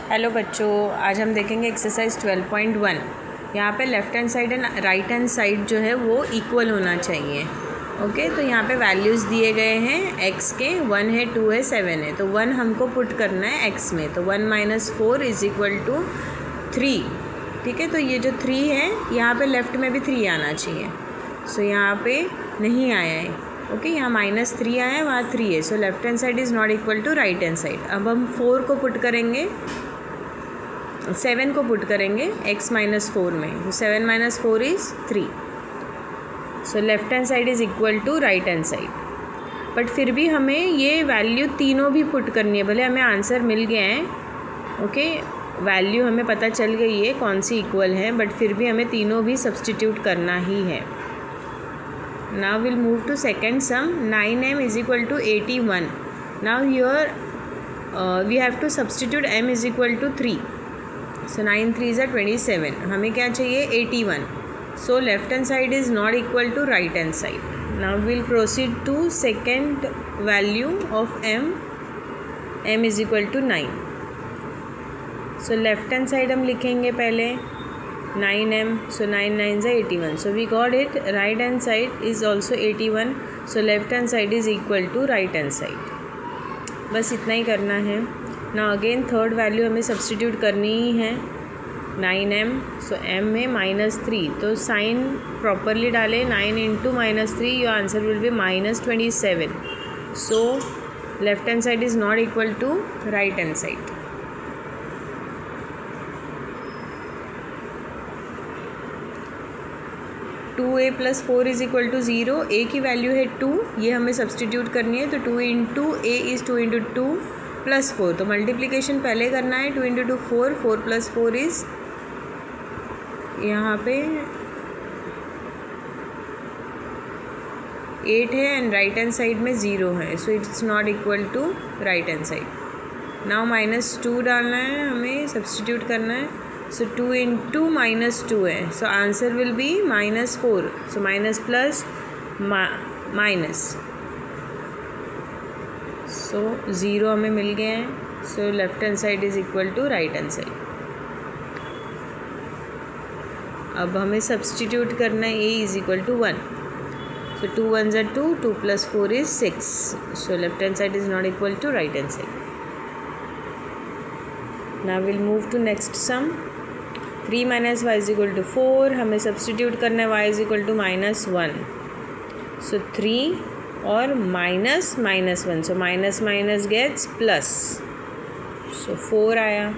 Hello बच्चों, आज हम देखेंगे एक्सरसाइज 12.1। यहाँ पे left hand side and right hand side जो है वो इक्वल होना चाहिए। ओके, तो यहाँ पे वैल्यूज़ दिए गए हैं एक्स के, 1 है, 2 है, 7 है। तो 1 हमको पुट करना है एक्स में, तो 1 - 4 = 3। ठीक है, तो ये जो 3 है यहाँ पे लेफ़्ट में भी 3 आना चाहिए। सो यहाँ पे नहीं आया है। ओके, यहाँ -3 आया है, वहाँ 3 है। So left hand side is not equal to right hand side. अब हम 4 को पुट करेंगे, 7 को पुट करेंगे x - 4 में। 7 - 4 is 3। So left hand side is equal to right hand side. But फिर भी हमें ये वैल्यू तीनों भी पुट करनी है। भले हमें आंसर मिल गया है, ओके, वैल्यू हमें पता चल गई है कौन सी इक्वल है, बट फिर भी हमें तीनों भी सब्सटीट्यूट करना ही है। Now will move to second sum. 9m = 81। Now here we have to substitute m = 3। So 9 3 = 27। हमें क्या चाहिए? 81। So left hand side is not equal to right hand side. Now will proceed to second value of m = 9। So left hand side हम लिखेंगे पहले 9m। So 9 9 = 81। So we got it. Right hand side is also 81। So left hand side is equal to right hand side. बस इतना ही करना है। ना again third value हमें सब्सटीट्यूट करनी ही है, 9m। सो m में -3, तो साइन प्रॉपरली डालें। 9 × -3, your answer will be -27। So left hand side is not equal to right hand side. Two a + 4 = 0। a की वैल्यू है 2, ये हमें सब्सटीट्यूट करनी है। तो 2 × a इज़ 2 × 2 + 4। तो मल्टीप्लिकेशन पहले करना है। 2 × 2 4, 4 + 4 इज़, यहाँ पे 8 है एंड राइट हैंड साइड में 0 है। So it's not equal to right hand side. Now -2 डालना है, हमें सब्सटीट्यूट करना है। सो 2 × -2 है। So answer will be -4। So minus plus minus, so 0 हमें मिल गया है। So left hand side is equal to right hand side. अब हमें सब्सटीट्यूट करना है a = 1। So 2 1 = 2, 2 + 4 is 6। So left hand side is not equal to right hand side. Now will move to next sum. 3 - y = 4। हमें substitute करना है y = -1। So 3 और minus -1, so minus minus gets plus. So 4 आया।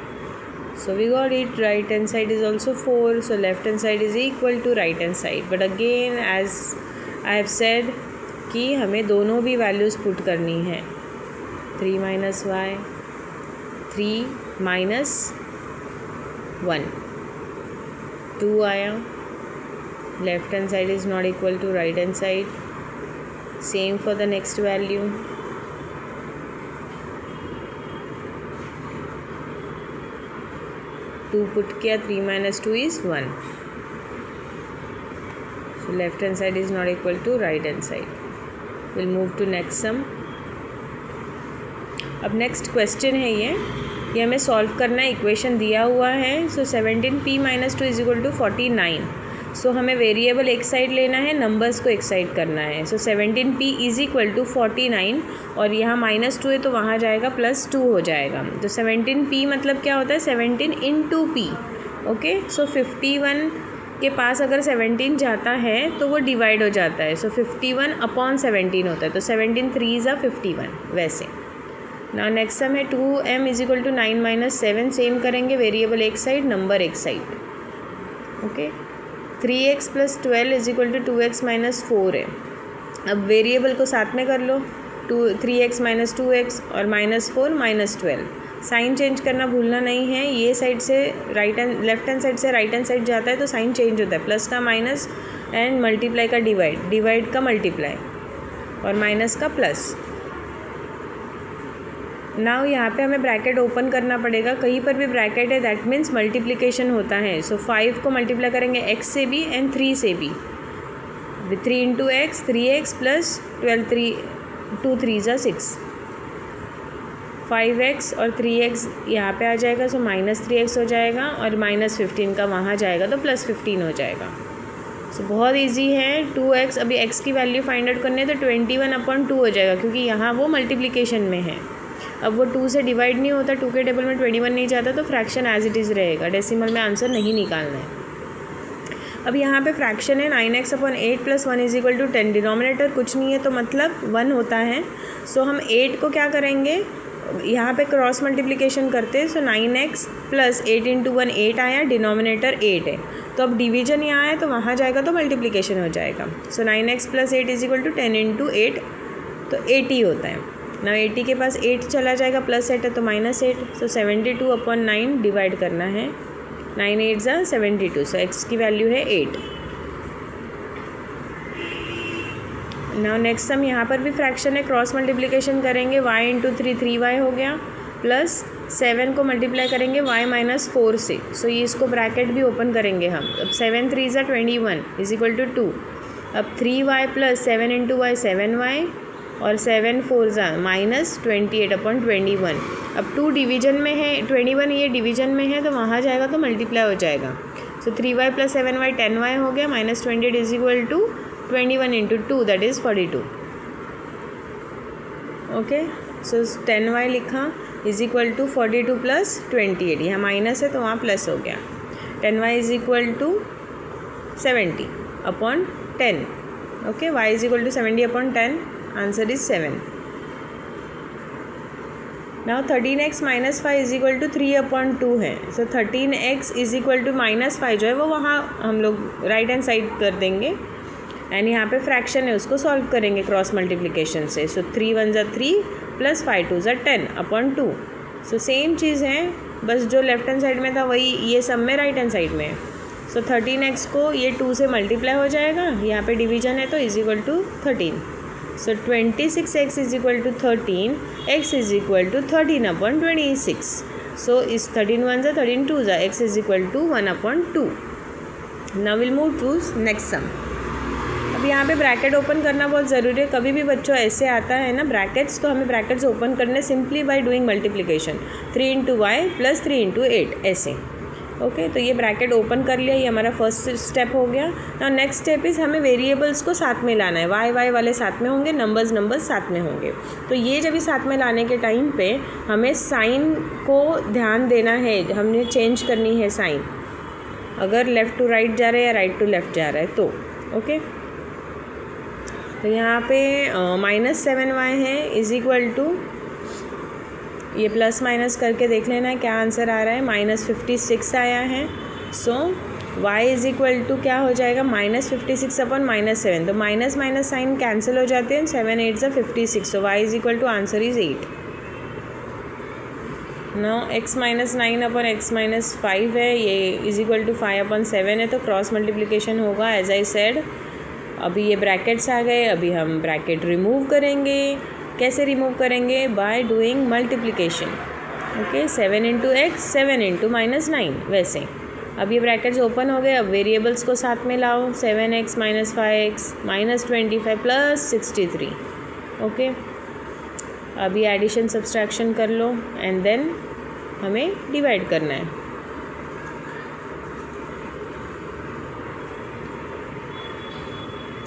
So we got it. Right hand side is also 4। So left hand side is equal to right hand side. But again as I have said कि हमें दोनों भी values put करनी है। 3 - y, 3 - 1, 2 आया। Left hand side is not equal to right hand side. Same for the next value. 2 put किया, 3 - 2 is 1। So left hand side is not equal to right hand side. Will move to next sum. अब next question है ये हमें solve करना है। Equation दिया हुआ है। सो 17p - 2 = 49। सो हमें वेरिएबल एक साइड लेना है, नंबर्स को एक साइड करना है। सो 17p = 49, और यहाँ -2 है तो वहाँ जाएगा +2 हो जाएगा। तो 17p मतलब क्या होता है? 17 × p। ओके, सो 51 के पास अगर 17 जाता है तो वो डिवाइड हो जाता है। सो 51/17 होता है। तो 17 3 = 51 वैसे। ना नेक्स्ट सम है 2m = 9 - 7। सेम करेंगे, वेरिएबल एक साइड, नंबर एक साइड। ओके, 3x + 12 = 2x - 4 है। अब वेरिएबल को साथ में कर लो, 3x - 2x और -4 - 12। साइन चेंज करना भूलना नहीं है। ये साइड से लेफ्ट हैंड साइड से राइट हैंड साइड जाता है तो साइन चेंज होता है। प्लस का माइनस एंड मल्टीप्लाई का डिवाइड, डिवाइड का मल्टीप्लाई और माइनस का प्लस। नाउ यहाँ पे हमें ब्रैकेट ओपन करना पड़ेगा। कहीं पर भी ब्रैकेट है दैट मीन्स मल्टीप्लिकेशन होता है। सो 5 को मल्टीप्लाई करेंगे x से भी एंड 3 से भी। 3 × x, 3x + 12 2 3 = 6। 5x और 3x यहाँ पे आ जाएगा, सो -3x हो जाएगा और -15 का वहाँ जाएगा तो +15 हो जाएगा। सो बहुत इजी है। 2x, अभी x की वैल्यू फाइंड आउट करनी है तो 21/2 हो जाएगा, क्योंकि यहाँ वो मल्टीप्लिकेशन में है। अब वो 2 से डिवाइड नहीं होता, 2 के टेबल में 21 नहीं जाता, तो फ्रैक्शन एज इट इज़ रहेगा, डेसिमल में आंसर नहीं निकालना है। अब यहाँ पे फ्रैक्शन है 9x/8 + 1 = 10। डिनोमिनेटर कुछ नहीं है तो मतलब 1 होता है। सो हम 8 को क्या करेंगे, यहाँ पे क्रॉस मल्टीप्लिकेशन करते हैं। सो 9x + 8 × 1 8 आया, डिनोमिनेटर 8 है, तो अब डिवीजन यहाँ है तो वहाँ जाएगा तो मल्टीप्लिकेशन हो जाएगा। सो 9x + 8 = 10 × 8, तो 80 होता है ना। 80 के पास 8 चला जाएगा, +8 है तो -8। सो 72/9 डिवाइड करना है, 9 8 = 72। सो x की वैल्यू है 8। नाउ नेक्स्ट सम, यहाँ पर भी फ्रैक्शन है, क्रॉस मल्टीप्लिकेशन करेंगे, y × 3 3y हो गया, प्लस 7 को मल्टीप्लाई करेंगे y - 4 से। सो ये इसको ब्रैकेट भी ओपन करेंगे हम। अब 7 3 = 21 = 2। अब 3y + 7 × y 7y और 7 4 = -28/21। अब 2 डिवीजन में है, 21 ये डिवीजन में है तो वहाँ जाएगा तो मल्टीप्लाई हो जाएगा। सो 3y + 7y 10y हो गया, -28 = 21 × 2, that is 42। Okay, so 10y लिखा = 42 + 28, यहाँ माइनस है तो वहाँ प्लस हो गया। 10y = 70/10। Okay, y = 70/10, answer is 7। Now 13x - 5 = 3/2 है। सो 13x = -5 जो है वो वहाँ हम लोग राइट हैंड साइड कर देंगे, एंड यहाँ पे फ्रैक्शन है उसको सॉल्व करेंगे क्रॉस मल्टीप्लिकेशन से। सो 3 1 = 3 + 5 2 = 10/2। सो सेम चीज़ है, बस जो लेफ्ट हैंड साइड में था वही ये सब में राइट हैंड साइड में है। सो 13x को ये 2 से मल्टीप्लाई हो जाएगा, यहाँ पे डिवीजन है तो = 13। सो 26x = 13, x = 13/26। सो इस 13 1 = 13 2 = x = 1/2। Now will move to next sum. अब यहाँ पे ब्रैकेट ओपन करना बहुत ज़रूरी है। कभी भी बच्चों ऐसे आता है ना ब्रैकेट्स, तो हमें ब्रैकेट्स ओपन करने simply by doing multiplication. 3 × y + 3 × 8 ऐसे। ओके, तो ये ब्रैकेट ओपन कर लिया, ये हमारा फर्स्ट स्टेप हो गया। नाउ नेक्स्ट स्टेप इज़ हमें वेरिएबल्स को साथ में लाना है। y वाले साथ में होंगे, नंबर्स साथ में होंगे। तो ये जब भी साथ में लाने के टाइम पे हमें साइन को ध्यान देना है, हमने चेंज करनी है साइन, अगर लेफ़्ट टू राइट जा रहा है या राइट टू लेफ़्ट जा रहा है तो। ओके, तो यहाँ पे -7y है = ये प्लस माइनस करके देख लेना है क्या आंसर आ रहा है। -56 आया है। सो y = क्या हो जाएगा, -56/-7। तो माइनस माइनस साइन कैंसिल हो जाते हैं, 7 8 = 56। सो y = answer is 8। Now x - 9/x - 5 है, ये = 5/7 है, तो क्रॉस मल्टीप्लिकेशन होगा एज आई सेड। अभी ये ब्रैकेट्स आ गए, अभी हम ब्रैकेट रिमूव करेंगे। कैसे रिमूव करेंगे, by doing multiplication. Okay, 7 × x 7 × -9 वैसे। अब ये ब्रैकेट्स ओपन हो गए, अब वेरिएबल्स को साथ में लाओ। 7x - 5x -25 + 63। ओके, अभी एडिशन सब्सट्रैक्शन कर लो एंड देन हमें डिवाइड करना है।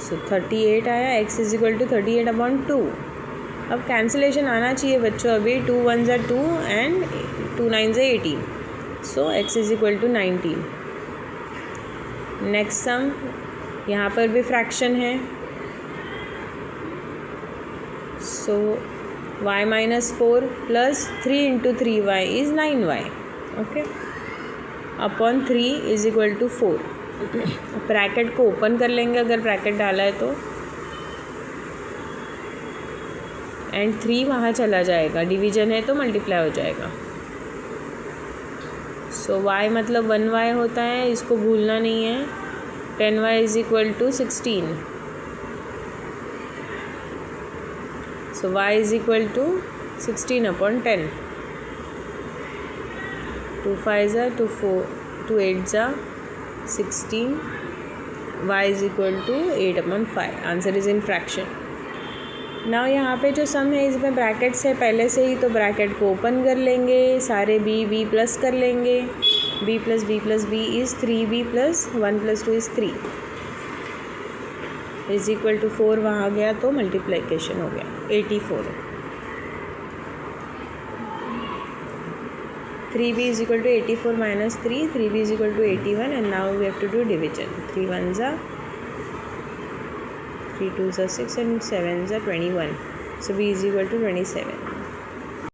सो 38 आया, x = 38/2। अब कैंसिलेशन आना चाहिए बच्चों, अभी 2 1 = 2 and 2 9 = 18। So x = 19। Next sum, यहाँ पर भी फ्रैक्शन है। सो y - 4 + 3 × 3y = 9y। Okay, upon 3 = 4। Bracket को ओपन कर लेंगे अगर ब्रैकेट डाला है तो, एंड 3 वहाँ चला जाएगा, डिवीजन है तो मल्टीप्लाई हो जाएगा। सो y मतलब 1y होता है, इसको भूलना नहीं है। 10y = 16। So y = 16/10। 2 5 = 2 4 2 8 = 16। y = 8/5। Answer is in fraction. Now यहाँ पे जो सम है इसमें ब्रैकेट्स है पहले से ही, तो ब्रैकेट को ओपन कर लेंगे, सारे बी प्लस कर लेंगे। b plus b is 3b plus 1 plus 2 is 3 is equal to 4 वहाँ गया तो मल्टीप्लिकेशन हो गया 84। 3b is equal to 84 minus 3, 3b is equal to 81, and now we have to do division. 3 1s are 3 2s are 6 and 7s are 21. So b is equal to 27.